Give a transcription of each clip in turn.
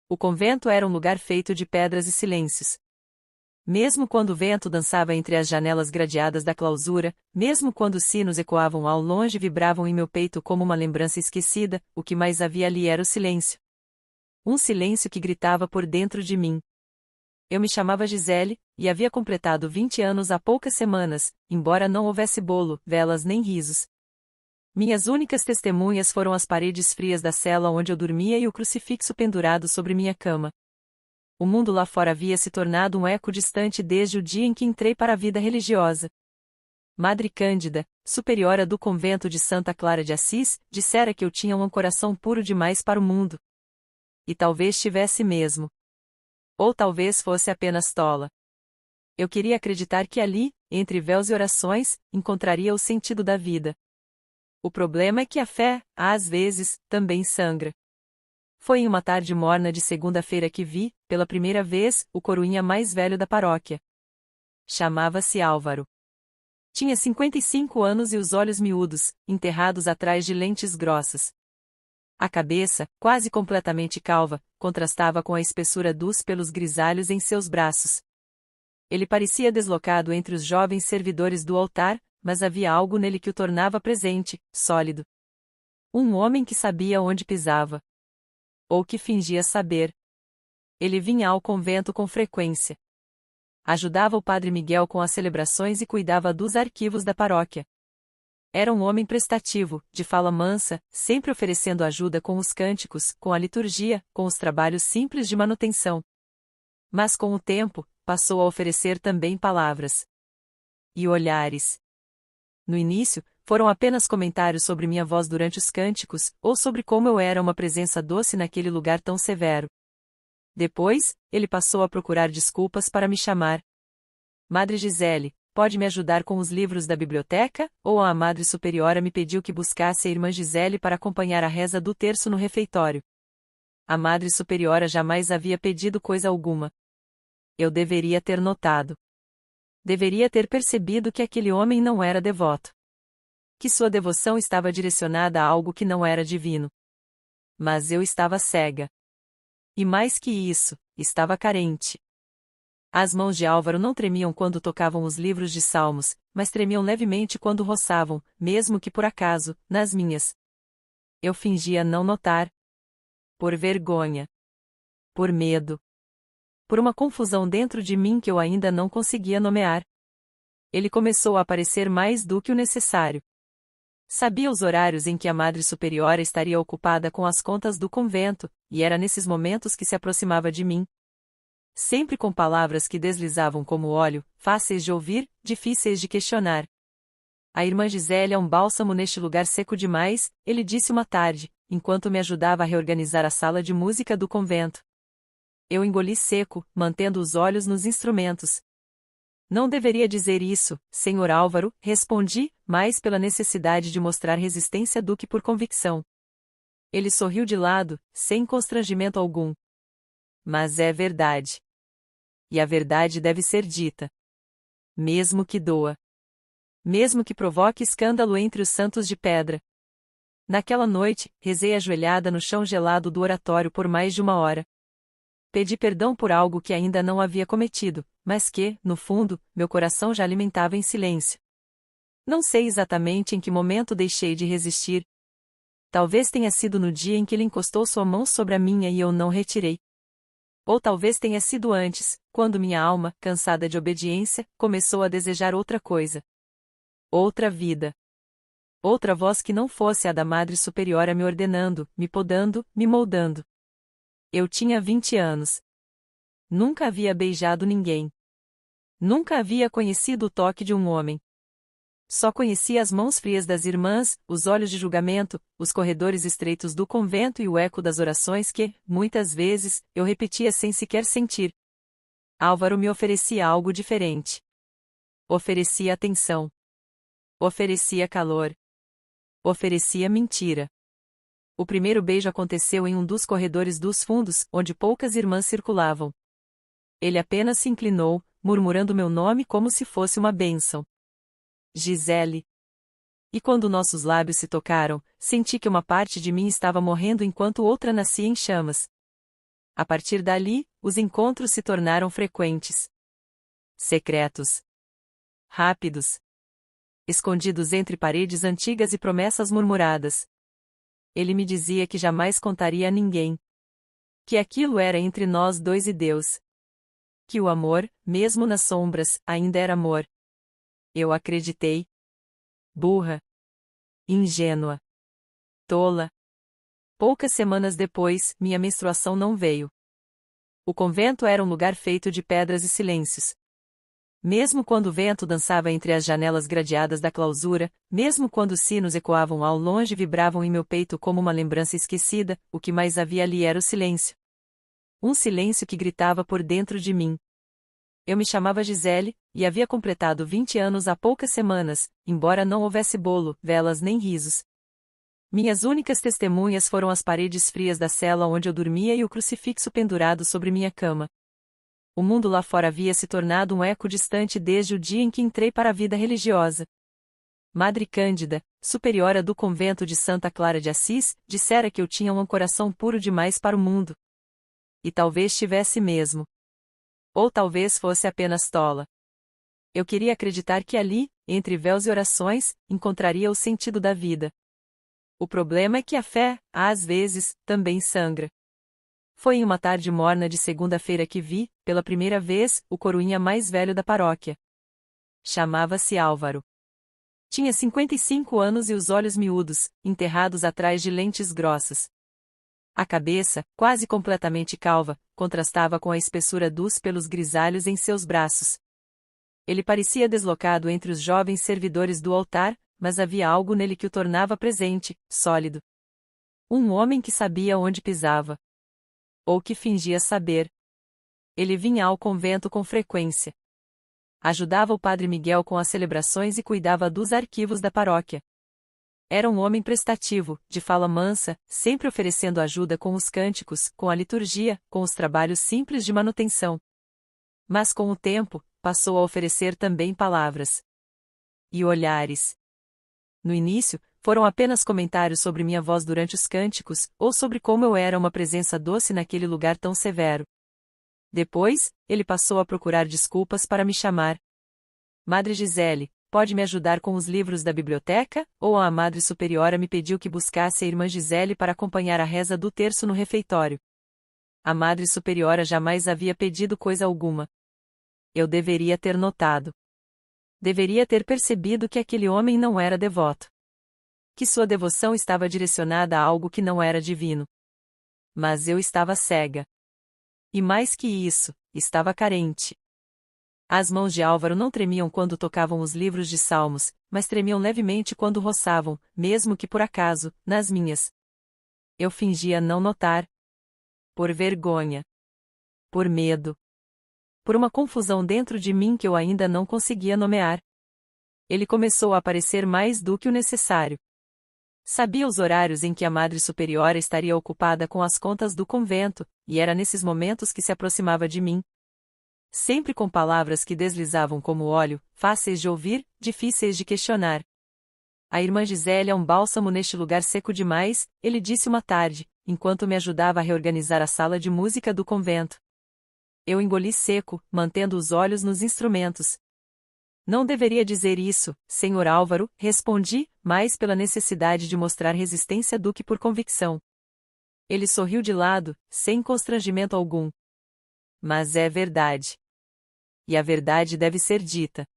O convento era um lugar feito de pedras e silêncios. Mesmo quando o vento dançava entre as janelas gradeadas da clausura, mesmo quando os sinos ecoavam ao longe e vibravam em meu peito como uma lembrança esquecida, o que mais havia ali era o silêncio. Um silêncio que gritava por dentro de mim. Eu me chamava Gisele, e havia completado 20 anos há poucas semanas, embora não houvesse bolo, velas nem risos. Minhas únicas testemunhas foram as paredes frias da cela onde eu dormia e o crucifixo pendurado sobre minha cama. O mundo lá fora havia se tornado um eco distante desde o dia em que entrei para a vida religiosa. Madre Cândida, superiora do convento de Santa Clara de Assis, dissera que eu tinha um coração puro demais para o mundo. E talvez tivesse mesmo. Ou talvez fosse apenas tola. Eu queria acreditar que ali, entre véus e orações, encontraria o sentido da vida. O problema é que a fé, às vezes, também sangra. Foi em uma tarde morna de segunda-feira que vi, pela primeira vez, o coroinha mais velho da paróquia. Chamava-se Álvaro. Tinha 55 anos e os olhos miúdos, enterrados atrás de lentes grossas. A cabeça, quase completamente calva, contrastava com a espessura dos pelos grisalhos em seus braços. Ele parecia deslocado entre os jovens servidores do altar, mas havia algo nele que o tornava presente, sólido. Um homem que sabia onde pisava. Ou que fingia saber. Ele vinha ao convento com frequência. Ajudava o padre Miguel com as celebrações e cuidava dos arquivos da paróquia. Era um homem prestativo, de fala mansa, sempre oferecendo ajuda com os cânticos, com a liturgia, com os trabalhos simples de manutenção. Mas com o tempo, passou a oferecer também palavras. E olhares. No início, foram apenas comentários sobre minha voz durante os cânticos, ou sobre como eu era uma presença doce naquele lugar tão severo. Depois, ele passou a procurar desculpas para me chamar. Madre Gisele, pode me ajudar com os livros da biblioteca? Ou a Madre Superiora me pediu que buscasse a irmã Gisele para acompanhar a reza do terço no refeitório. A Madre Superiora jamais havia pedido coisa alguma. Eu deveria ter notado. Deveria ter percebido que aquele homem não era devoto. Que sua devoção estava direcionada a algo que não era divino. Mas eu estava cega. E mais que isso, estava carente. As mãos de Álvaro não tremiam quando tocavam os livros de salmos, mas tremiam levemente quando roçavam, mesmo que por acaso, nas minhas. Eu fingia não notar. Por vergonha. Por medo. Por uma confusão dentro de mim que eu ainda não conseguia nomear. Ele começou a aparecer mais do que o necessário. Sabia os horários em que a Madre Superiora estaria ocupada com as contas do convento, e era nesses momentos que se aproximava de mim. Sempre com palavras que deslizavam como óleo, fáceis de ouvir, difíceis de questionar. A irmã Gisele é um bálsamo neste lugar seco demais, ele disse uma tarde, enquanto me ajudava a reorganizar a sala de música do convento. Eu engoli seco, mantendo os olhos nos instrumentos. Não deveria dizer isso, Sr. Álvaro, respondi, mais pela necessidade de mostrar resistência do que por convicção. Ele sorriu de lado, sem constrangimento algum. Mas é verdade. E a verdade deve ser dita. Mesmo que doa. Mesmo que provoque escândalo entre os santos de pedra. Naquela noite, rezei ajoelhada no chão gelado do oratório por mais de 1 hora. Pedi perdão por algo que ainda não havia cometido, mas que, no fundo, meu coração já alimentava em silêncio. Não sei exatamente em que momento deixei de resistir. Talvez tenha sido no dia em que ele encostou sua mão sobre a minha e eu não retirei. Ou talvez tenha sido antes, quando minha alma, cansada de obediência, começou a desejar outra coisa. Outra vida. Outra voz que não fosse a da Madre Superiora me ordenando, me podando, me moldando. Eu tinha 20 anos. Nunca havia beijado ninguém. Nunca havia conhecido o toque de um homem. Só conhecia as mãos frias das irmãs, os olhos de julgamento, os corredores estreitos do convento e o eco das orações que, muitas vezes, eu repetia sem sequer sentir. Álvaro me oferecia algo diferente. Oferecia atenção. Oferecia calor. Oferecia mentira. O primeiro beijo aconteceu em um dos corredores dos fundos, onde poucas irmãs circulavam. Ele apenas se inclinou, murmurando meu nome como se fosse uma bênção. Gisele. E quando nossos lábios se tocaram, senti que uma parte de mim estava morrendo enquanto outra nascia em chamas. A partir dali, os encontros se tornaram frequentes. Secretos. Rápidos. Escondidos entre paredes antigas e promessas murmuradas. Ele me dizia que jamais contaria a ninguém. Que aquilo era entre nós dois e Deus. Que o amor, mesmo nas sombras, ainda era amor. Eu acreditei. Burra. Ingênua. Tola. Poucas semanas depois, minha menstruação não veio. O convento era um lugar feito de pedras e silêncios. Mesmo quando o vento dançava entre as janelas gradeadas da clausura, mesmo quando os sinos ecoavam ao longe e vibravam em meu peito como uma lembrança esquecida, o que mais havia ali era o silêncio. Um silêncio que gritava por dentro de mim. Eu me chamava Gisele, e havia completado 20 anos há poucas semanas, embora não houvesse bolo, velas nem risos. Minhas únicas testemunhas foram as paredes frias da cela onde eu dormia e o crucifixo pendurado sobre minha cama. O mundo lá fora havia se tornado um eco distante desde o dia em que entrei para a vida religiosa. Madre Cândida, superiora do convento de Santa Clara de Assis, dissera que eu tinha um coração puro demais para o mundo. E talvez tivesse mesmo. Ou talvez fosse apenas tola. Eu queria acreditar que ali, entre véus e orações, encontraria o sentido da vida. O problema é que a fé, às vezes, também sangra. Foi em uma tarde morna de segunda-feira que vi, pela primeira vez, o coroinha mais velho da paróquia. Chamava-se Álvaro. Tinha 55 anos e os olhos miúdos, enterrados atrás de lentes grossas. A cabeça, quase completamente calva, contrastava com a espessura dos pelos grisalhos em seus braços. Ele parecia deslocado entre os jovens servidores do altar, mas havia algo nele que o tornava presente, sólido. Um homem que sabia onde pisava. Ou que fingia saber. Ele vinha ao convento com frequência. Ajudava o padre Miguel com as celebrações e cuidava dos arquivos da paróquia. Era um homem prestativo, de fala mansa, sempre oferecendo ajuda com os cânticos, com a liturgia, com os trabalhos simples de manutenção. Mas com o tempo, passou a oferecer também palavras. E olhares. No início, foram apenas comentários sobre minha voz durante os cânticos, ou sobre como eu era uma presença doce naquele lugar tão severo. Depois, ele passou a procurar desculpas para me chamar. Madre Gisele, pode me ajudar com os livros da biblioteca? Ou a Madre Superiora me pediu que buscasse a irmã Gisele para acompanhar a reza do terço no refeitório. A Madre Superiora jamais havia pedido coisa alguma. Eu deveria ter notado. Deveria ter percebido que aquele homem não era devoto. Que sua devoção estava direcionada a algo que não era divino. Mas eu estava cega. E mais que isso, estava carente. As mãos de Álvaro não tremiam quando tocavam os livros de salmos, mas tremiam levemente quando roçavam, mesmo que por acaso, nas minhas. Eu fingia não notar. Por vergonha. Por medo. Por uma confusão dentro de mim que eu ainda não conseguia nomear. Ele começou a aparecer mais do que o necessário. Sabia os horários em que a Madre Superiora estaria ocupada com as contas do convento, e era nesses momentos que se aproximava de mim. Sempre com palavras que deslizavam como óleo, fáceis de ouvir, difíceis de questionar. A irmã Gisele é um bálsamo neste lugar seco demais, ele disse uma tarde, enquanto me ajudava a reorganizar a sala de música do convento. Eu engoli seco, mantendo os olhos nos instrumentos. Não deveria dizer isso, Senhor Álvaro, respondi, mais pela necessidade de mostrar resistência do que por convicção. Ele sorriu de lado, sem constrangimento algum. Mas é verdade. E a verdade deve ser dita.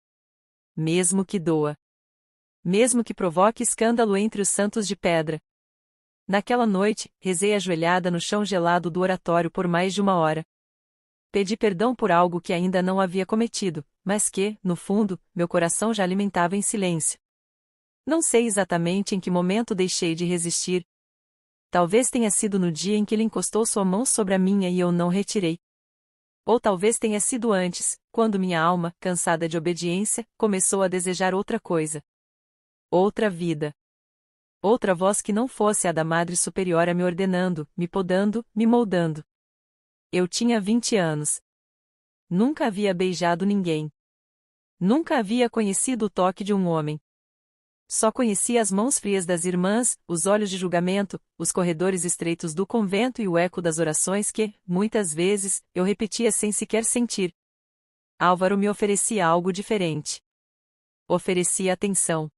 Mesmo que doa. Mesmo que provoque escândalo entre os santos de pedra. Naquela noite, rezei ajoelhada no chão gelado do oratório por mais de 1 hora. Pedi perdão por algo que ainda não havia cometido, mas que, no fundo, meu coração já alimentava em silêncio. Não sei exatamente em que momento deixei de resistir. Talvez tenha sido no dia em que ele encostou sua mão sobre a minha e eu não retirei. Ou talvez tenha sido antes, quando minha alma, cansada de obediência, começou a desejar outra coisa. Outra vida. Outra voz que não fosse a da Madre Superiora me ordenando, me podando, me moldando. Eu tinha 20 anos. Nunca havia beijado ninguém. Nunca havia conhecido o toque de um homem. Só conhecia as mãos frias das irmãs, os olhos de julgamento, os corredores estreitos do convento e o eco das orações que, muitas vezes, eu repetia sem sequer sentir. Álvaro me oferecia algo diferente. Oferecia atenção.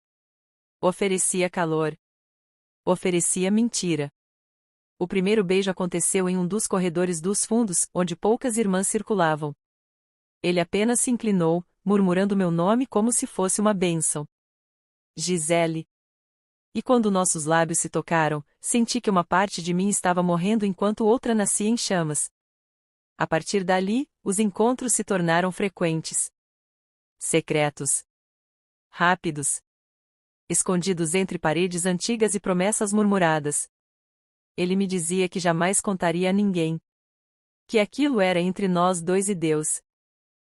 Oferecia calor. Oferecia mentira. O primeiro beijo aconteceu em um dos corredores dos fundos, onde poucas irmãs circulavam. Ele apenas se inclinou, murmurando meu nome como se fosse uma bênção. Gisele. E quando nossos lábios se tocaram, senti que uma parte de mim estava morrendo enquanto outra nascia em chamas. A partir dali, os encontros se tornaram frequentes. Secretos. Rápidos. Escondidos entre paredes antigas e promessas murmuradas. Ele me dizia que jamais contaria a ninguém. Que aquilo era entre nós dois e Deus.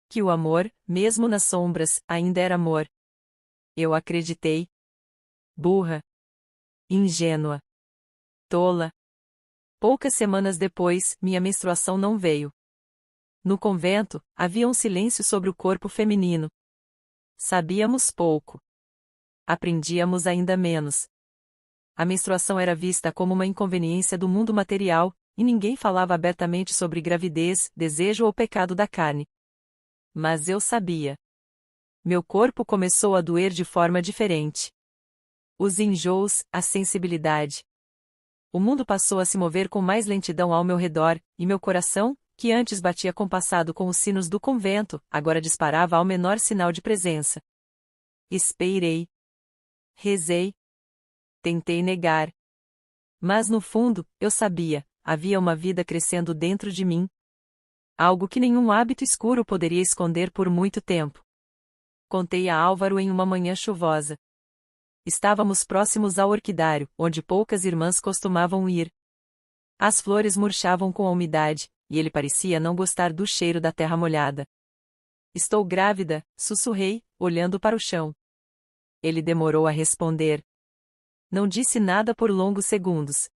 Que o amor, mesmo nas sombras, ainda era amor. Eu acreditei. Burra. Ingênua. Tola. Poucas semanas depois, minha menstruação não veio. No convento, havia um silêncio sobre o corpo feminino. Sabíamos pouco. Aprendíamos ainda menos. A menstruação era vista como uma inconveniência do mundo material, e ninguém falava abertamente sobre gravidez, desejo ou pecado da carne. Mas eu sabia. Meu corpo começou a doer de forma diferente. Os enjoos, a sensibilidade. O mundo passou a se mover com mais lentidão ao meu redor, e meu coração, que antes batia compassado com os sinos do convento, agora disparava ao menor sinal de presença. Esperei. Rezei. Tentei negar. Mas no fundo, eu sabia, havia uma vida crescendo dentro de mim. Algo que nenhum hábito escuro poderia esconder por muito tempo. Contei a Álvaro em uma manhã chuvosa. Estávamos próximos ao orquidário, onde poucas irmãs costumavam ir. As flores murchavam com a umidade, e ele parecia não gostar do cheiro da terra molhada. Estou grávida, sussurrei, olhando para o chão. Ele demorou a responder. Não disse nada por longos segundos.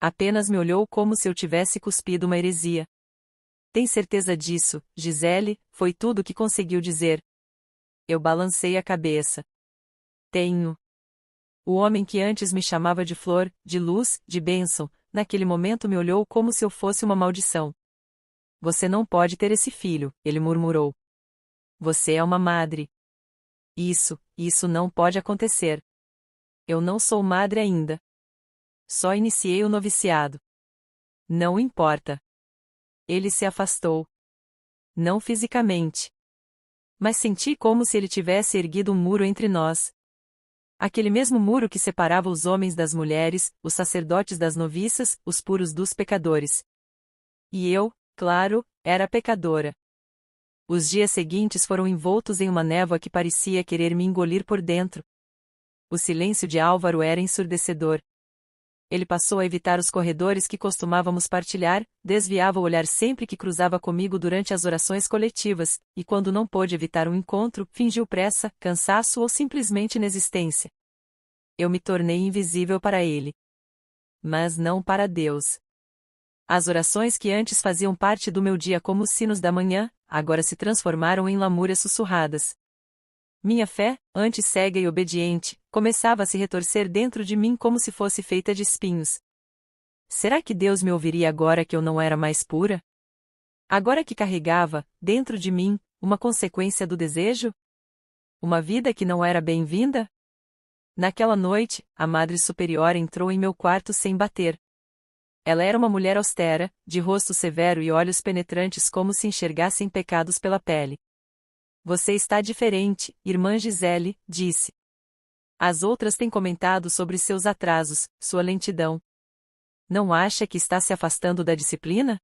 Apenas me olhou como se eu tivesse cuspido uma heresia. Tem certeza disso, Gisele? Foi tudo o que conseguiu dizer. Eu balancei a cabeça. Tenho. O homem que antes me chamava de flor, de luz, de bênção, naquele momento me olhou como se eu fosse uma maldição. Você não pode ter esse filho, ele murmurou. Você é uma madre. Isso não pode acontecer. Eu não sou madre ainda. Só iniciei o noviciado. Não importa. Ele se afastou. Não fisicamente. Mas senti como se ele tivesse erguido um muro entre nós. Aquele mesmo muro que separava os homens das mulheres, os sacerdotes das noviças, os puros dos pecadores. E eu, claro, era pecadora. Os dias seguintes foram envoltos em uma névoa que parecia querer me engolir por dentro. O silêncio de Álvaro era ensurdecedor. Ele passou a evitar os corredores que costumávamos partilhar, desviava o olhar sempre que cruzava comigo durante as orações coletivas, e quando não pôde evitar um encontro, fingiu pressa, cansaço ou simplesmente inexistência. Eu me tornei invisível para ele. Mas não para Deus. As orações que antes faziam parte do meu dia como os sinos da manhã, agora se transformaram em lamúrias sussurradas. Minha fé, antes cega e obediente, começava a se retorcer dentro de mim como se fosse feita de espinhos. Será que Deus me ouviria agora que eu não era mais pura? Agora que carregava, dentro de mim, uma consequência do desejo? Uma vida que não era bem-vinda? Naquela noite, a Madre Superiora entrou em meu quarto sem bater. Ela era uma mulher austera, de rosto severo e olhos penetrantes como se enxergassem pecados pela pele. Você está diferente, irmã Gisele, disse. As outras têm comentado sobre seus atrasos, sua lentidão. Não acha que está se afastando da disciplina?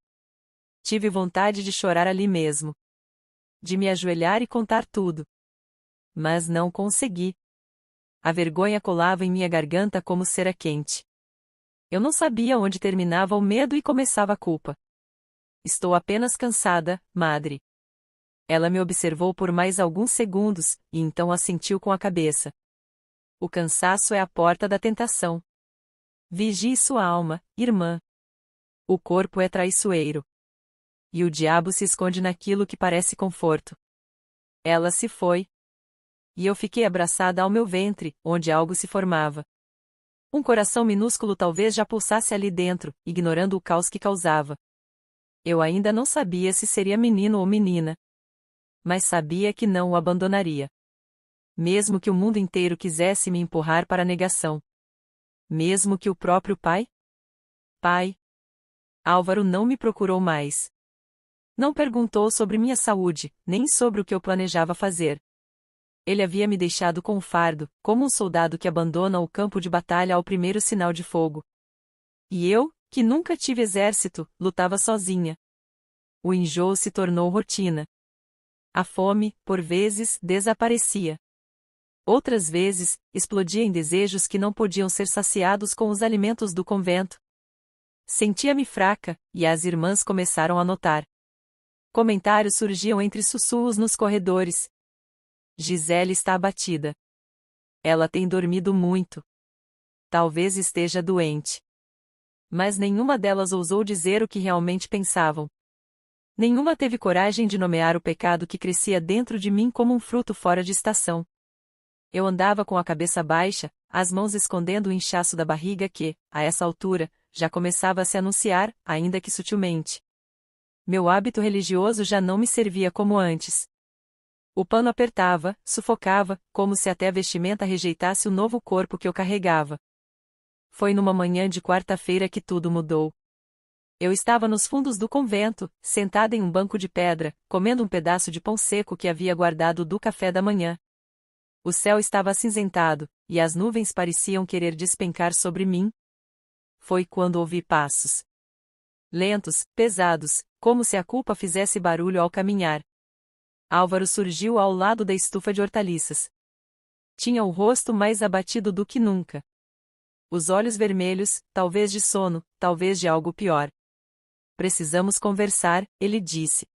Tive vontade de chorar ali mesmo. De me ajoelhar e contar tudo. Mas não consegui. A vergonha colava em minha garganta como cera quente. Eu não sabia onde terminava o medo e começava a culpa. Estou apenas cansada, madre. Ela me observou por mais alguns segundos, e então assentiu com a cabeça. O cansaço é a porta da tentação. Vigie sua alma, irmã. O corpo é traiçoeiro. E o diabo se esconde naquilo que parece conforto. Ela se foi. e eu fiquei abraçada ao meu ventre, onde algo se formava. Um coração minúsculo talvez já pulsasse ali dentro, ignorando o caos que causava. Eu ainda não sabia se seria menino ou menina. Mas sabia que não o abandonaria. Mesmo que o mundo inteiro quisesse me empurrar para a negação. Mesmo que o próprio pai? Pai. Álvaro não me procurou mais. Não perguntou sobre minha saúde, nem sobre o que eu planejava fazer. Ele havia me deixado com o fardo, como um soldado que abandona o campo de batalha ao primeiro sinal de fogo. E eu, que nunca tive exército, lutava sozinha. O enjoo se tornou rotina. A fome, por vezes, desaparecia. Outras vezes, explodia em desejos que não podiam ser saciados com os alimentos do convento. Sentia-me fraca, e as irmãs começaram a notar. Comentários surgiam entre sussurros nos corredores. Gisele está abatida. Ela tem dormido muito. Talvez esteja doente. Mas nenhuma delas ousou dizer o que realmente pensavam. Nenhuma teve coragem de nomear o pecado que crescia dentro de mim como um fruto fora de estação. Eu andava com a cabeça baixa, as mãos escondendo o inchaço da barriga que, a essa altura, já começava a se anunciar, ainda que sutilmente. Meu hábito religioso já não me servia como antes. O pano apertava, sufocava, como se até a vestimenta rejeitasse o novo corpo que eu carregava. Foi numa manhã de quarta-feira que tudo mudou. Eu estava nos fundos do convento, sentada em um banco de pedra, comendo um pedaço de pão seco que havia guardado do café da manhã. O céu estava acinzentado, e as nuvens pareciam querer despencar sobre mim. Foi quando ouvi passos. Lentos, pesados, como se a culpa fizesse barulho ao caminhar. Álvaro surgiu ao lado da estufa de hortaliças. Tinha o rosto mais abatido do que nunca. Os olhos vermelhos, talvez de sono, talvez de algo pior. Precisamos conversar, ele disse.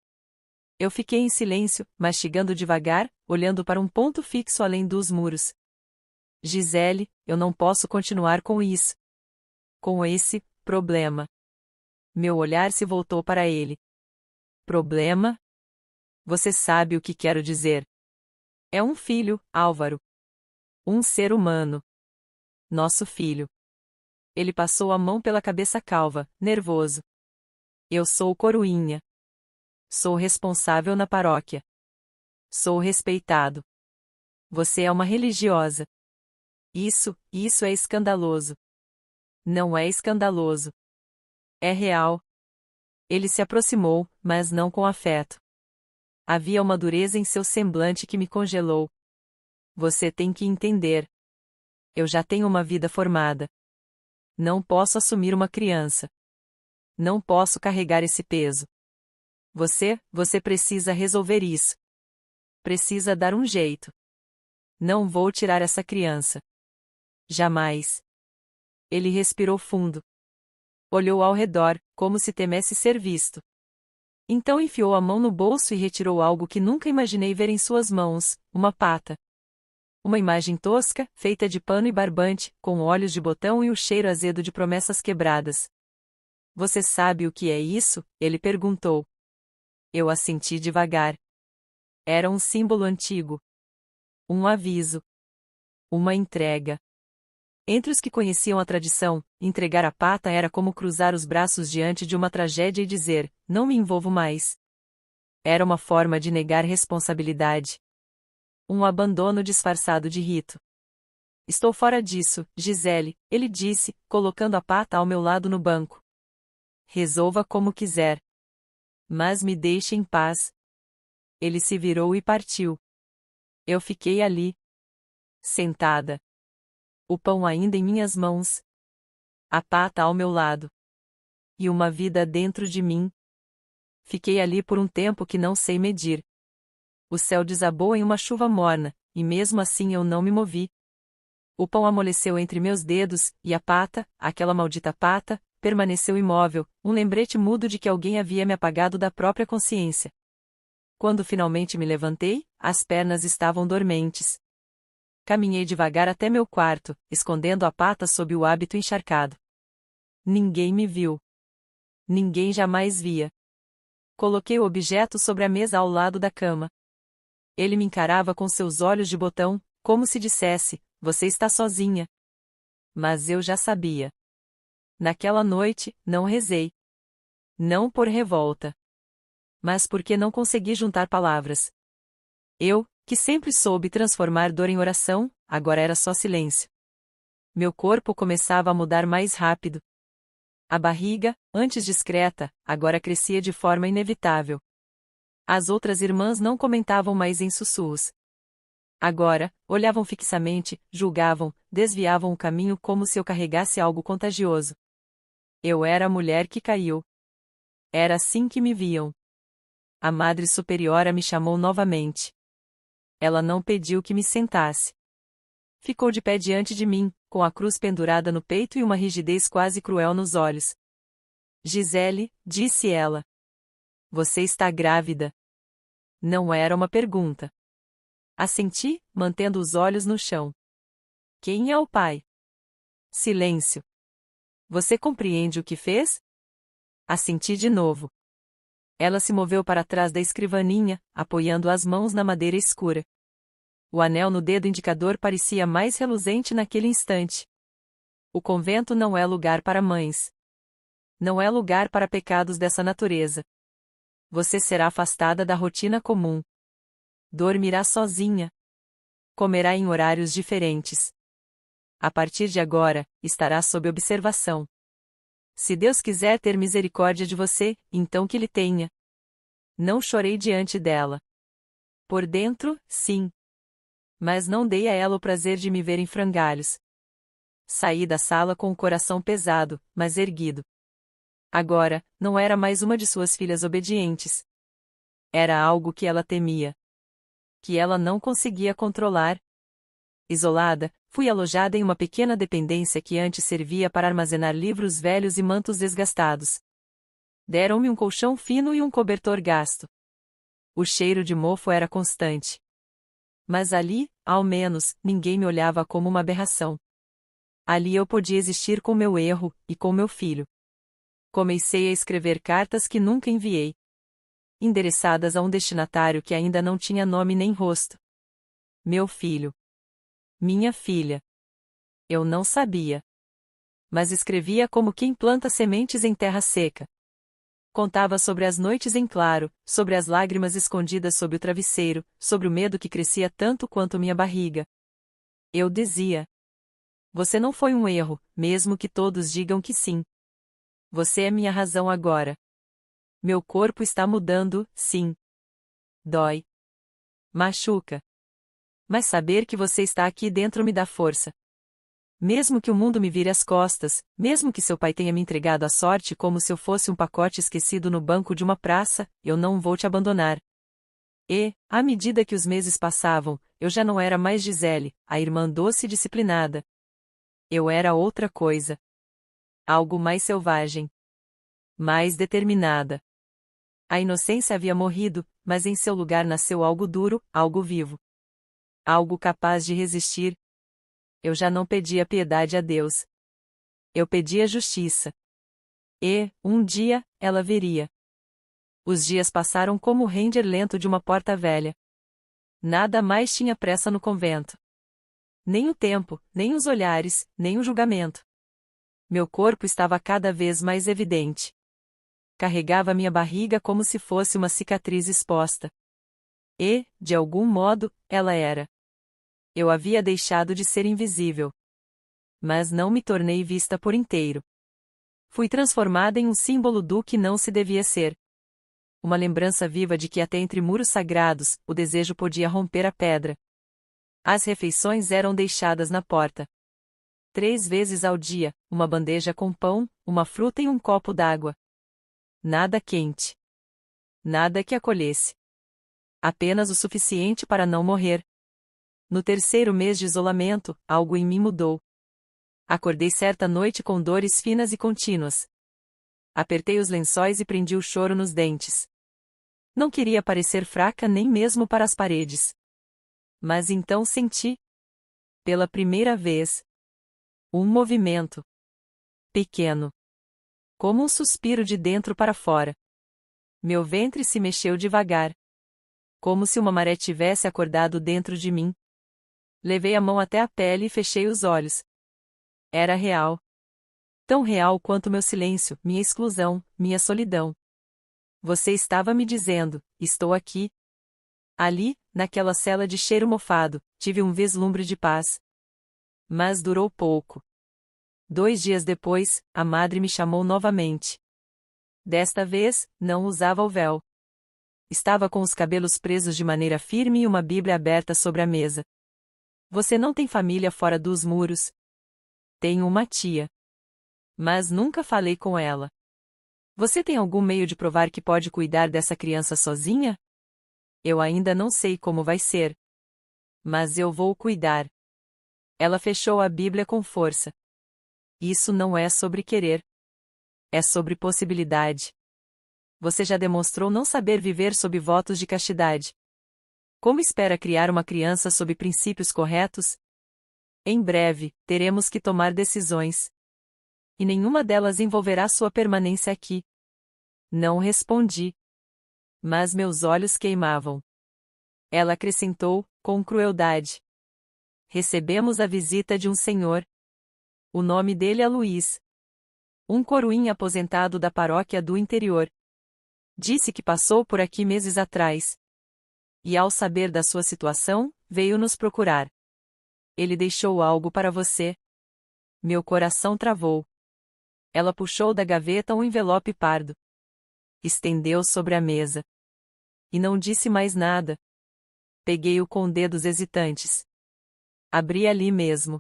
Eu fiquei em silêncio, mastigando devagar, olhando para um ponto fixo além dos muros. Gisele, eu não posso continuar com isso. Com esse problema. Meu olhar se voltou para ele. Problema? Você sabe o que quero dizer. É um filho, Álvaro. Um ser humano. Nosso filho. Ele passou a mão pela cabeça calva, nervoso. Eu sou coroinha. Sou responsável na paróquia. Sou respeitado. Você é uma religiosa. Isso é escandaloso. Não é escandaloso. É real. Ele se aproximou, mas não com afeto. Havia uma dureza em seu semblante que me congelou. Você tem que entender. Eu já tenho uma vida formada. Não posso assumir uma criança. Não posso carregar esse peso. Você precisa resolver isso. Precisa dar um jeito. Não vou tirar essa criança. Jamais. Ele respirou fundo. Olhou ao redor, como se temesse ser visto. Então enfiou a mão no bolso e retirou algo que nunca imaginei ver em suas mãos, uma pata. Uma imagem tosca, feita de pano e barbante, com olhos de botão e o cheiro azedo de promessas quebradas. Você sabe o que é isso? Ele perguntou. Eu assenti devagar. Era um símbolo antigo. Um aviso. Uma entrega. Entre os que conheciam a tradição, entregar a pata era como cruzar os braços diante de uma tragédia e dizer, não me envolvo mais. Era uma forma de negar responsabilidade. Um abandono disfarçado de rito. Estou fora disso, Gisele, ele disse, colocando a pata ao meu lado no banco. Resolva como quiser. Mas me deixe em paz. Ele se virou e partiu. Eu fiquei ali. Sentada. O pão ainda em minhas mãos. A pata ao meu lado. E uma vida dentro de mim. Fiquei ali por um tempo que não sei medir. O céu desabou em uma chuva morna, e mesmo assim eu não me movi. O pão amoleceu entre meus dedos, e a pata, aquela maldita pata, permaneceu imóvel, um lembrete mudo de que alguém havia me apagado da própria consciência. Quando finalmente me levantei, as pernas estavam dormentes. Caminhei devagar até meu quarto, escondendo a pata sob o hábito encharcado. Ninguém me viu. Ninguém jamais via. Coloquei o objeto sobre a mesa ao lado da cama. Ele me encarava com seus olhos de botão, como se dissesse: você está sozinha. Mas eu já sabia. Naquela noite, não rezei. Não por revolta. Mas porque não consegui juntar palavras. Eu, que sempre soube transformar dor em oração, agora era só silêncio. Meu corpo começava a mudar mais rápido. A barriga, antes discreta, agora crescia de forma inevitável. As outras irmãs não comentavam mais em sussurros. Agora, olhavam fixamente, julgavam, desviavam o caminho como se eu carregasse algo contagioso. Eu era a mulher que caiu. Era assim que me viam. A Madre Superiora me chamou novamente. Ela não pediu que me sentasse. Ficou de pé diante de mim, com a cruz pendurada no peito e uma rigidez quase cruel nos olhos. Gisele, disse ela. Você está grávida. Não era uma pergunta. Assenti, mantendo os olhos no chão. Quem é o pai? Silêncio. Você compreende o que fez? Assenti de novo. Ela se moveu para trás da escrivaninha, apoiando as mãos na madeira escura. O anel no dedo indicador parecia mais reluzente naquele instante. O convento não é lugar para mães. Não é lugar para pecados dessa natureza. Você será afastada da rotina comum. Dormirá sozinha. Comerá em horários diferentes. A partir de agora, estará sob observação. Se Deus quiser ter misericórdia de você, então que Ele tenha. Não chorei diante dela. Por dentro, sim. Mas não dei a ela o prazer de me ver em frangalhos. Saí da sala com o coração pesado, mas erguido. Agora, não era mais uma de suas filhas obedientes. Era algo que ela temia. Que ela não conseguia controlar. Isolada, fui alojada em uma pequena dependência que antes servia para armazenar livros velhos e mantos desgastados. Deram-me um colchão fino e um cobertor gasto. O cheiro de mofo era constante. Mas ali, ao menos, ninguém me olhava como uma aberração. Ali eu podia existir com meu erro, e com meu filho. Comecei a escrever cartas que nunca enviei. Endereçadas a um destinatário que ainda não tinha nome nem rosto. Meu filho. Minha filha. Eu não sabia. Mas escrevia como quem planta sementes em terra seca. Contava sobre as noites em claro, sobre as lágrimas escondidas sob o travesseiro, sobre o medo que crescia tanto quanto minha barriga. Eu dizia: você não foi um erro, mesmo que todos digam que sim. Você é minha razão agora. Meu corpo está mudando, sim. Dói. Machuca. Mas saber que você está aqui dentro me dá força. Mesmo que o mundo me vire as costas, mesmo que seu pai tenha me entregado à sorte como se eu fosse um pacote esquecido no banco de uma praça, eu não vou te abandonar. E, à medida que os meses passavam, eu já não era mais Gisele, a irmã doce e disciplinada. Eu era outra coisa. Algo mais selvagem. Mais determinada. A inocência havia morrido, mas em seu lugar nasceu algo duro, algo vivo. Algo capaz de resistir. Eu já não pedia piedade a Deus. Eu pedia justiça. E, um dia, ela viria. Os dias passaram como o ranger lento de uma porta velha. Nada mais tinha pressa no convento. Nem o tempo, nem os olhares, nem o julgamento. Meu corpo estava cada vez mais evidente. Carregava minha barriga como se fosse uma cicatriz exposta. E, de algum modo, ela era. Eu havia deixado de ser invisível. Mas não me tornei vista por inteiro. Fui transformada em um símbolo do que não se devia ser. Uma lembrança viva de que até entre muros sagrados, o desejo podia romper a pedra. As refeições eram deixadas na porta. 3 vezes ao dia, uma bandeja com pão, uma fruta e um copo d'água. Nada quente. Nada que acolhesse. Apenas o suficiente para não morrer. No 3º mês de isolamento, algo em mim mudou. Acordei certa noite com dores finas e contínuas. Apertei os lençóis e prendi o choro nos dentes. Não queria parecer fraca nem mesmo para as paredes. Mas então senti, pela primeira vez, um movimento. Pequeno. Como um suspiro de dentro para fora. Meu ventre se mexeu devagar. como se uma maré tivesse acordado dentro de mim. Levei a mão até a pele e fechei os olhos. Era real. Tão real quanto meu silêncio, minha exclusão, minha solidão. Você estava me dizendo: estou aqui. Ali, naquela cela de cheiro mofado, tive um vislumbre de paz. Mas durou pouco. 2 dias depois, a madre me chamou novamente. Desta vez, não usava o véu. Estava com os cabelos presos de maneira firme e uma Bíblia aberta sobre a mesa. Você não tem família fora dos muros? Tenho uma tia. Mas nunca falei com ela. Você tem algum meio de provar que pode cuidar dessa criança sozinha? Eu ainda não sei como vai ser. Mas eu vou cuidar. Ela fechou a Bíblia com força. Isso não é sobre querer. É sobre possibilidade. Você já demonstrou não saber viver sob votos de castidade. Como espera criar uma criança sob princípios corretos? Em breve, teremos que tomar decisões. E nenhuma delas envolverá sua permanência aqui. Não respondi. Mas meus olhos queimavam. Ela acrescentou, com crueldade. Recebemos a visita de um senhor. O nome dele é Luiz. Um coroinha aposentado da paróquia do interior. Disse que passou por aqui meses atrás. E ao saber da sua situação, veio nos procurar. Ele deixou algo para você. Meu coração travou. Ela puxou da gaveta um envelope pardo. Estendeu sobre a mesa. E não disse mais nada. Peguei-o com dedos hesitantes. Abri ali mesmo.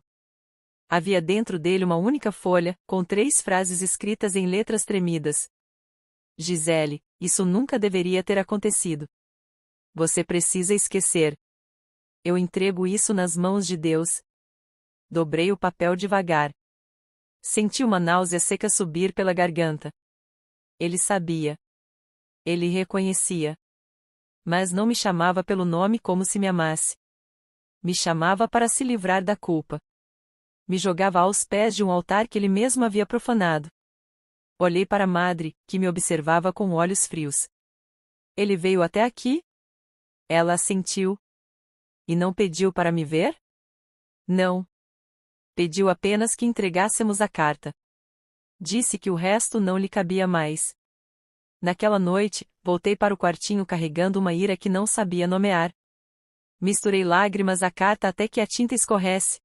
Havia dentro dele uma única folha, com 3 frases escritas em letras tremidas. Gisele, isso nunca deveria ter acontecido. Você precisa esquecer. Eu entrego isso nas mãos de Deus. Dobrei o papel devagar. Senti uma náusea seca subir pela garganta. Ele sabia. Ele reconhecia. Mas não me chamava pelo nome como se me amasse. Me chamava para se livrar da culpa. Me jogava aos pés de um altar que ele mesmo havia profanado. Olhei para a madre, que me observava com olhos frios. Ele veio até aqui? Ela assentiu. E não pediu para me ver? Não. Pediu apenas que entregássemos a carta. Disse que o resto não lhe cabia mais. Naquela noite, voltei para o quartinho carregando uma ira que não sabia nomear. Misturei lágrimas à carta até que a tinta escorresse.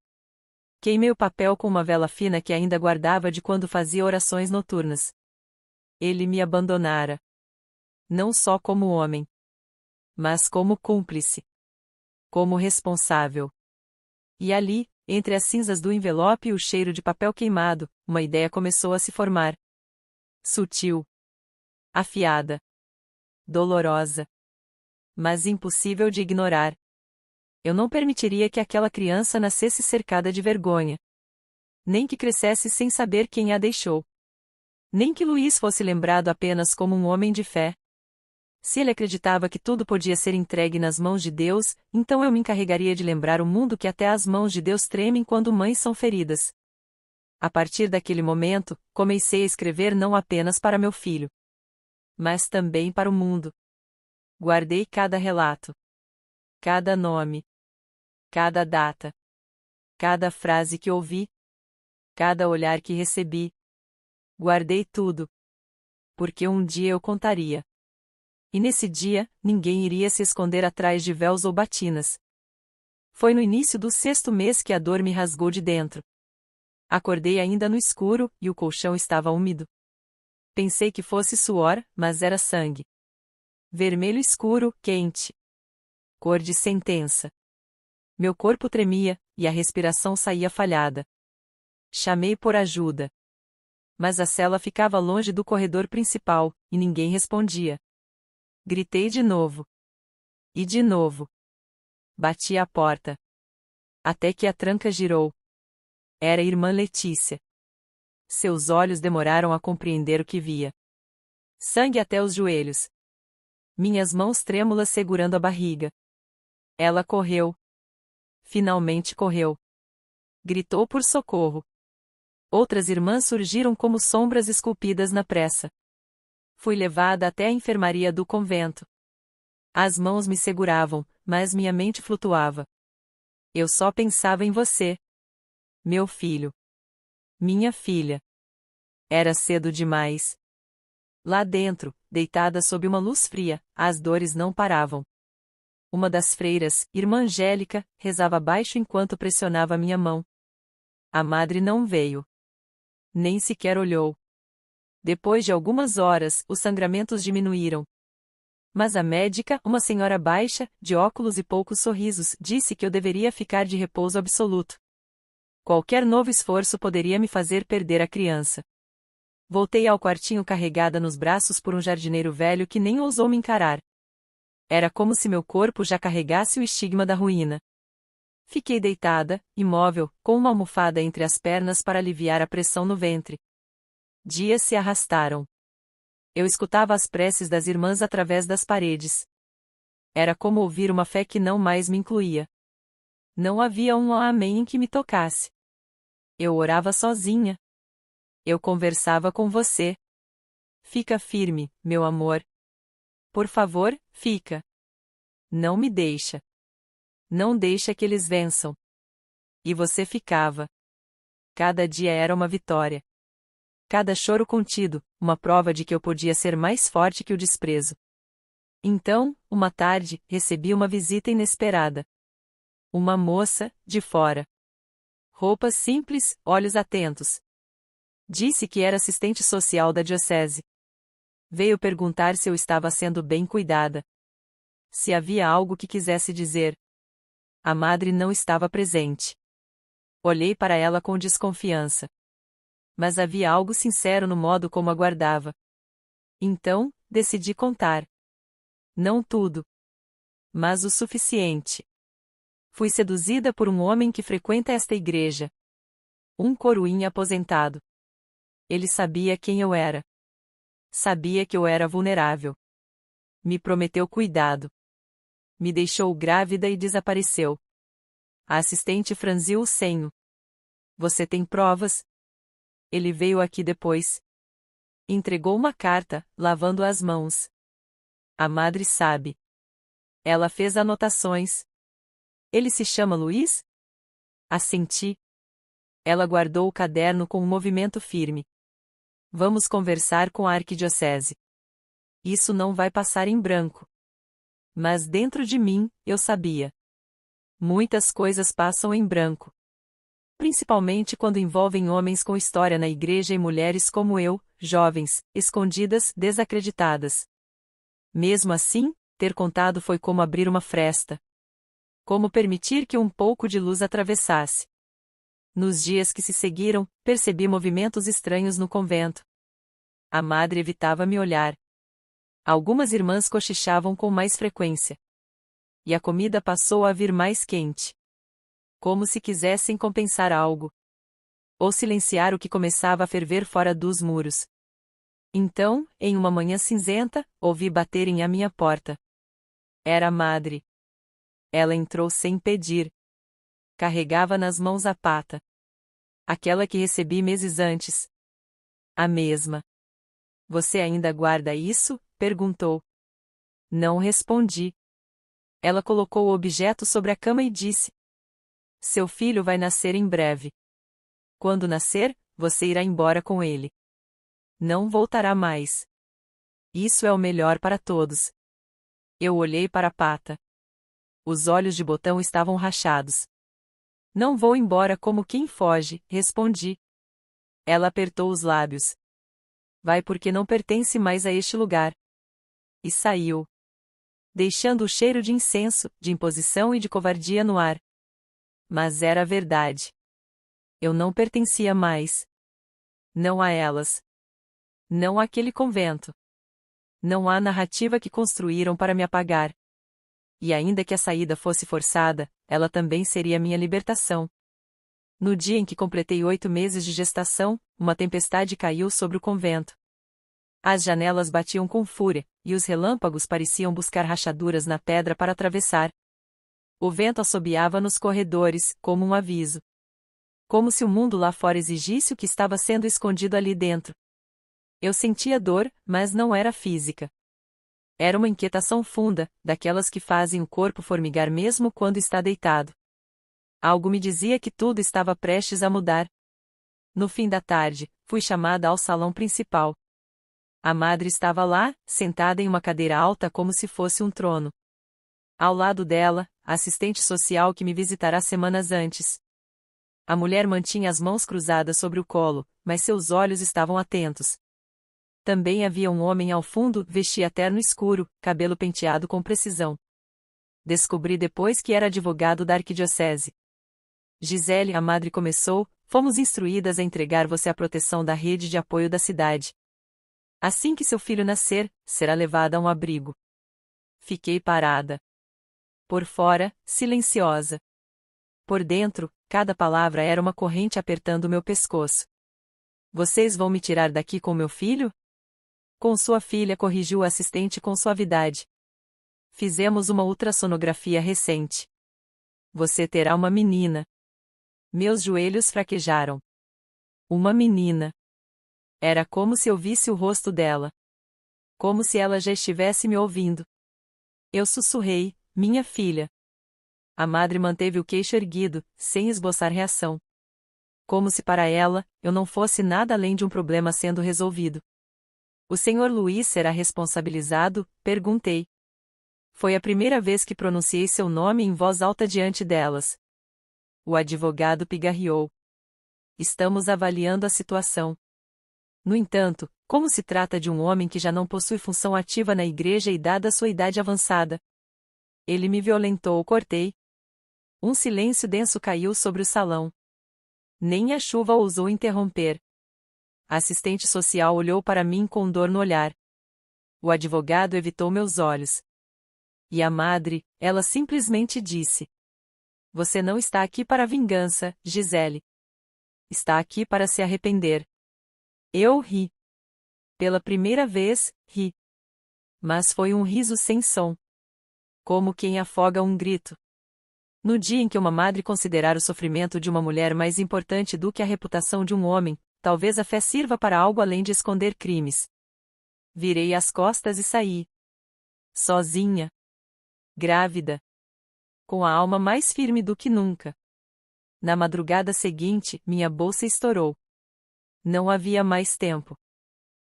Queimei o papel com uma vela fina que ainda guardava de quando fazia orações noturnas. Ele me abandonara. Não só como homem, mas como cúmplice. Como responsável. E ali, entre as cinzas do envelope e o cheiro de papel queimado, uma ideia começou a se formar. Sutil. Afiada. Dolorosa. Mas impossível de ignorar. Eu não permitiria que aquela criança nascesse cercada de vergonha. Nem que crescesse sem saber quem a deixou. Nem que Luiz fosse lembrado apenas como um homem de fé. Se ele acreditava que tudo podia ser entregue nas mãos de Deus, então eu me encarregaria de lembrar o mundo que até as mãos de Deus tremem quando mães são feridas. A partir daquele momento, comecei a escrever não apenas para meu filho, mas também para o mundo. Guardei cada relato, cada nome, cada data, cada frase que ouvi, cada olhar que recebi. Guardei tudo. Porque um dia eu contaria. E nesse dia, ninguém iria se esconder atrás de véus ou batinas. Foi no início do 6º mês que a dor me rasgou de dentro. Acordei ainda no escuro, e o colchão estava úmido. Pensei que fosse suor, mas era sangue. Vermelho escuro, quente. Cor de sentença. Meu corpo tremia, e a respiração saía falhada. Chamei por ajuda. Mas a cela ficava longe do corredor principal, e ninguém respondia. Gritei de novo. E de novo. Bati à porta. Até que a tranca girou. Era a irmã Letícia. Seus olhos demoraram a compreender o que via. Sangue até os joelhos. Minhas mãos trêmulas segurando a barriga. Ela correu. Finalmente correu. Gritou por socorro. Outras irmãs surgiram como sombras esculpidas na pressa. Fui levada até a enfermaria do convento. As mãos me seguravam, mas minha mente flutuava. Eu só pensava em você. Meu filho. Minha filha. Era cedo demais. Lá dentro, deitada sob uma luz fria, as dores não paravam. Uma das freiras, Irmã Angélica, rezava baixo enquanto pressionava minha mão. A madre não veio. Nem sequer olhou. Depois de algumas horas, os sangramentos diminuíram. Mas a médica, uma senhora baixa, de óculos e poucos sorrisos, disse que eu deveria ficar de repouso absoluto. Qualquer novo esforço poderia me fazer perder a criança. Voltei ao quartinho carregada nos braços por um jardineiro velho que nem ousou me encarar. Era como se meu corpo já carregasse o estigma da ruína. Fiquei deitada, imóvel, com uma almofada entre as pernas para aliviar a pressão no ventre. Dias se arrastaram. Eu escutava as preces das irmãs através das paredes. Era como ouvir uma fé que não mais me incluía. Não havia um amém em que me tocasse. Eu orava sozinha. Eu conversava com você. Fica firme, meu amor. Por favor, fica. Não me deixa. Não deixa que eles vençam. E você ficava. Cada dia era uma vitória. Cada choro contido, uma prova de que eu podia ser mais forte que o desprezo. Então, uma tarde, recebi uma visita inesperada. Uma moça, de fora. Roupas simples, olhos atentos. Disse que era assistente social da diocese. Veio perguntar se eu estava sendo bem cuidada. Se havia algo que quisesse dizer. A madre não estava presente. Olhei para ela com desconfiança. Mas havia algo sincero no modo como aguardava. Então, decidi contar. Não tudo. Mas o suficiente. Fui seduzida por um homem que frequenta esta igreja. Um coroinha aposentado. Ele sabia quem eu era. Sabia que eu era vulnerável. Me prometeu cuidado. Me deixou grávida e desapareceu. A assistente franziu o senho. Você tem provas? Ele veio aqui depois. Entregou uma carta, lavando as mãos. A madre sabe. Ela fez anotações. Ele se chama Luiz? Assenti. Ela guardou o caderno com um movimento firme. Vamos conversar com a arquidiocese. Isso não vai passar em branco. Mas dentro de mim, eu sabia. Muitas coisas passam em branco. Principalmente quando envolvem homens com história na igreja e mulheres como eu, jovens, escondidas, desacreditadas. Mesmo assim, ter contado foi como abrir uma fresta. Como permitir que um pouco de luz atravessasse. Nos dias que se seguiram, percebi movimentos estranhos no convento. A madre evitava me olhar. Algumas irmãs cochichavam com mais frequência. E a comida passou a vir mais quente. Como se quisessem compensar algo. Ou silenciar o que começava a ferver fora dos muros. Então, em uma manhã cinzenta, ouvi baterem à minha porta. Era a madre. Ela entrou sem pedir. Carregava nas mãos a pata. Aquela que recebi meses antes. A mesma. Você ainda guarda isso? Perguntou. Não respondi. Ela colocou o objeto sobre a cama e disse: Seu filho vai nascer em breve. Quando nascer, você irá embora com ele. Não voltará mais. Isso é o melhor para todos. Eu olhei para a pata. Os olhos de botão estavam rachados. Não vou embora como quem foge, respondi. Ela apertou os lábios. Vai porque não pertence mais a este lugar. E saiu. Deixando o cheiro de incenso, de imposição e de covardia no ar. Mas era a verdade. Eu não pertencia mais. Não a elas. Não àquele convento. Não há narrativa que construíram para me apagar. E ainda que a saída fosse forçada, ela também seria minha libertação. No dia em que completei 8 meses de gestação, uma tempestade caiu sobre o convento. As janelas batiam com fúria, e os relâmpagos pareciam buscar rachaduras na pedra para atravessar. O vento assobiava nos corredores, como um aviso. Como se o mundo lá fora exigisse o que estava sendo escondido ali dentro. Eu sentia dor, mas não era física. Era uma inquietação funda, daquelas que fazem o corpo formigar mesmo quando está deitado. Algo me dizia que tudo estava prestes a mudar. No fim da tarde, fui chamada ao salão principal. A madre estava lá, sentada em uma cadeira alta como se fosse um trono. Ao lado dela, a assistente social que me visitara semanas antes. A mulher mantinha as mãos cruzadas sobre o colo, mas seus olhos estavam atentos. Também havia um homem ao fundo, vestia terno escuro, cabelo penteado com precisão. Descobri depois que era advogado da arquidiocese. Gisele, a madre começou, fomos instruídas a entregar você à proteção da rede de apoio da cidade. Assim que seu filho nascer, será levada a um abrigo. Fiquei parada. Por fora, silenciosa. Por dentro, cada palavra era uma corrente apertando meu pescoço. Vocês vão me tirar daqui com meu filho? Com sua filha, corrigiu o assistente com suavidade. Fizemos uma ultrassonografia recente. Você terá uma menina. Meus joelhos fraquejaram. Uma menina. Era como se eu visse o rosto dela. Como se ela já estivesse me ouvindo. Eu sussurrei, minha filha. A madre manteve o queixo erguido, sem esboçar reação. Como se para ela, eu não fosse nada além de um problema sendo resolvido. O Sr. Luiz será responsabilizado? Perguntei. Foi a primeira vez que pronunciei seu nome em voz alta diante delas. O advogado pigarreou. Estamos avaliando a situação. No entanto, como se trata de um homem que já não possui função ativa na igreja e dada sua idade avançada? Ele me violentou, cortei. Um silêncio denso caiu sobre o salão. Nem a chuva ousou interromper. A assistente social olhou para mim com dor no olhar. O advogado evitou meus olhos. E a madre, ela simplesmente disse: Você não está aqui para vingança, Gisele. Está aqui para se arrepender. Eu ri. Pela primeira vez, ri. Mas foi um riso sem som. Como quem afoga um grito. No dia em que uma madre considerar o sofrimento de uma mulher mais importante do que a reputação de um homem, talvez a fé sirva para algo além de esconder crimes. Virei as costas e saí. Sozinha. Grávida. Com a alma mais firme do que nunca. Na madrugada seguinte, minha bolsa estourou. Não havia mais tempo.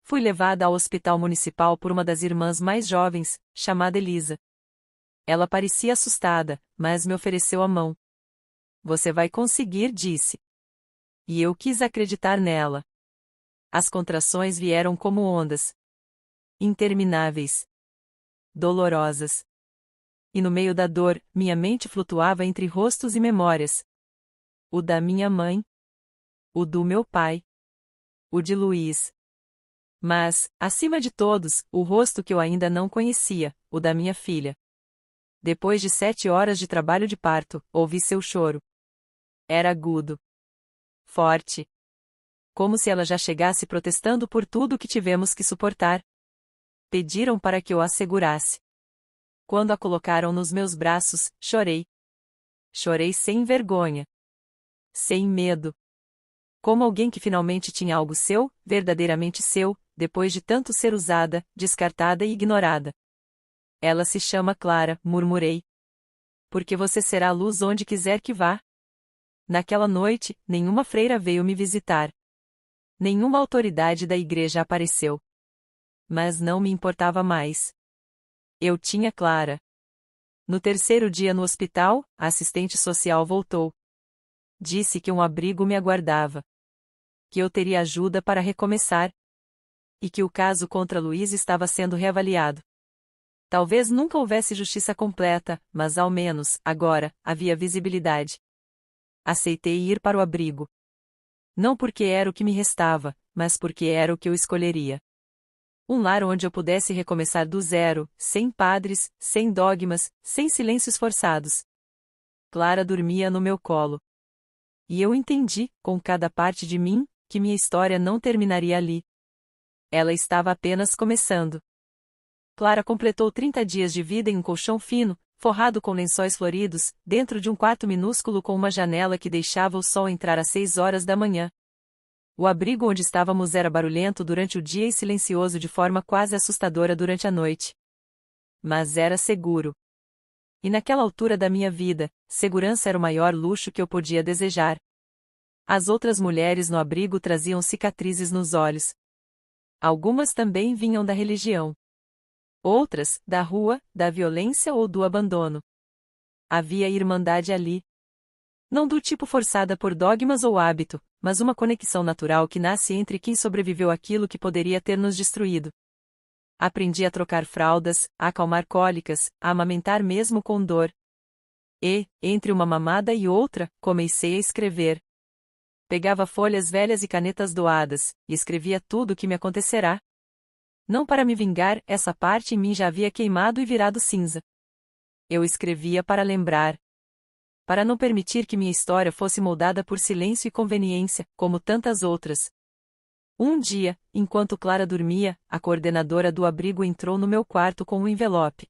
Fui levada ao hospital municipal por uma das irmãs mais jovens, chamada Elisa. Ela parecia assustada, mas me ofereceu a mão. Você vai conseguir, disse. E eu quis acreditar nela. As contrações vieram como ondas. Intermináveis. Dolorosas. E no meio da dor, minha mente flutuava entre rostos e memórias. O da minha mãe. O do meu pai. O de Luiz. Mas, acima de todos, o rosto que eu ainda não conhecia, o da minha filha. Depois de 7 horas de trabalho de parto, ouvi seu choro. Era agudo. Forte. Como se ela já chegasse protestando por tudo que tivemos que suportar. Pediram para que eu a segurasse. Quando a colocaram nos meus braços, chorei. Chorei sem vergonha. Sem medo. Como alguém que finalmente tinha algo seu, verdadeiramente seu, depois de tanto ser usada, descartada e ignorada. Ela se chama Clara, murmurei. Porque você será a luz onde quiser que vá. Naquela noite, nenhuma freira veio me visitar. Nenhuma autoridade da igreja apareceu. Mas não me importava mais. Eu tinha Clara. No terceiro dia no hospital, a assistente social voltou. Disse que um abrigo me aguardava. Que eu teria ajuda para recomeçar. E que o caso contra Luiz estava sendo reavaliado. Talvez nunca houvesse justiça completa, mas ao menos, agora, havia visibilidade. Aceitei ir para o abrigo. Não porque era o que me restava, mas porque era o que eu escolheria. Um lar onde eu pudesse recomeçar do zero, sem padres, sem dogmas, sem silêncios forçados. Clara dormia no meu colo. E eu entendi, com cada parte de mim, que minha história não terminaria ali. Ela estava apenas começando. Clara completou 30 dias de vida em um colchão fino, forrado com lençóis floridos, dentro de um quarto minúsculo com uma janela que deixava o sol entrar às 6 horas da manhã. O abrigo onde estávamos era barulhento durante o dia e silencioso de forma quase assustadora durante a noite. Mas era seguro. E naquela altura da minha vida, segurança era o maior luxo que eu podia desejar. As outras mulheres no abrigo traziam cicatrizes nos olhos. Algumas também vinham da religião. Outras, da rua, da violência ou do abandono. Havia irmandade ali. Não do tipo forçada por dogmas ou hábito, mas uma conexão natural que nasce entre quem sobreviveu àquilo que poderia ter nos destruído. Aprendi a trocar fraldas, a acalmar cólicas, a amamentar mesmo com dor. E, entre uma mamada e outra, comecei a escrever. Pegava folhas velhas e canetas doadas, e escrevia tudo o que me acontecerá. Não para me vingar, essa parte em mim já havia queimado e virado cinza. Eu escrevia para lembrar. Para não permitir que minha história fosse moldada por silêncio e conveniência, como tantas outras. Um dia, enquanto Clara dormia, a coordenadora do abrigo entrou no meu quarto com um envelope.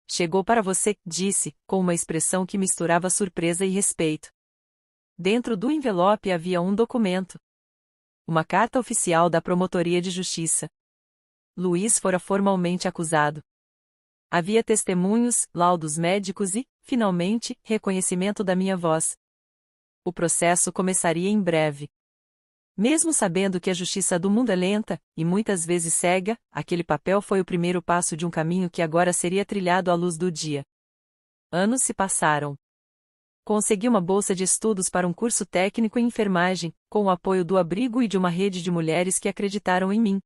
Chegou para você, disse, com uma expressão que misturava surpresa e respeito. Dentro do envelope havia um documento. Uma carta oficial da Promotoria de Justiça. Luiz fora formalmente acusado. Havia testemunhos, laudos médicos e, finalmente, reconhecimento da minha voz. O processo começaria em breve. Mesmo sabendo que a justiça do mundo é lenta, e muitas vezes cega, aquele papel foi o primeiro passo de um caminho que agora seria trilhado à luz do dia. Anos se passaram. Consegui uma bolsa de estudos para um curso técnico em enfermagem, com o apoio do abrigo e de uma rede de mulheres que acreditaram em mim.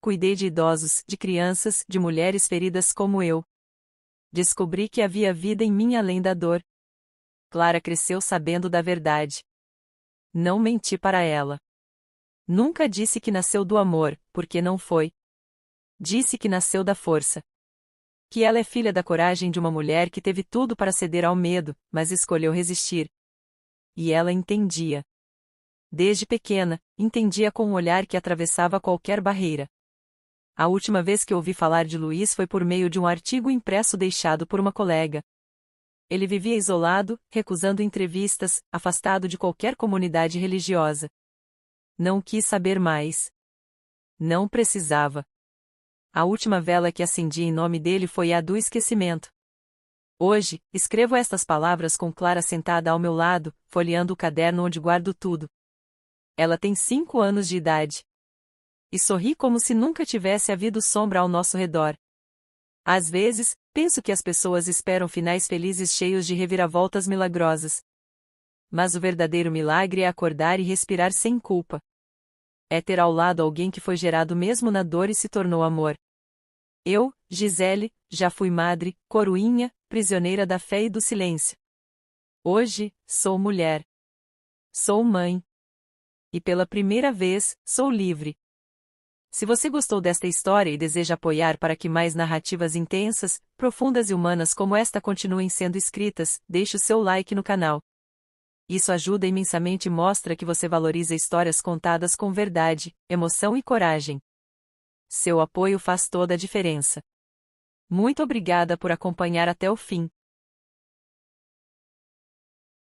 Cuidei de idosos, de crianças, de mulheres feridas como eu. Descobri que havia vida em mim além da dor. Clara cresceu sabendo da verdade. Não menti para ela. Nunca disse que nasceu do amor, porque não foi. Disse que nasceu da força. Que ela é filha da coragem de uma mulher que teve tudo para ceder ao medo, mas escolheu resistir. E ela entendia. Desde pequena, entendia com um olhar que atravessava qualquer barreira. A última vez que ouvi falar de Luiz foi por meio de um artigo impresso deixado por uma colega. Ele vivia isolado, recusando entrevistas, afastado de qualquer comunidade religiosa. Não quis saber mais. Não precisava. A última vela que acendi em nome dele foi a do esquecimento. Hoje, escrevo estas palavras com Clara sentada ao meu lado, folheando o caderno onde guardo tudo. Ela tem 5 anos de idade. E sorri como se nunca tivesse havido sombra ao nosso redor. Às vezes, penso que as pessoas esperam finais felizes cheios de reviravoltas milagrosas. Mas o verdadeiro milagre é acordar e respirar sem culpa. É ter ao lado alguém que foi gerado mesmo na dor e se tornou amor. Eu, Gisele, já fui madre, coroinha, prisioneira da fé e do silêncio. Hoje, sou mulher. Sou mãe. E pela primeira vez, sou livre. Se você gostou desta história e deseja apoiar para que mais narrativas intensas, profundas e humanas como esta continuem sendo escritas, deixe o seu like no canal. Isso ajuda imensamente e mostra que você valoriza histórias contadas com verdade, emoção e coragem. Seu apoio faz toda a diferença. Muito obrigada por acompanhar até o fim.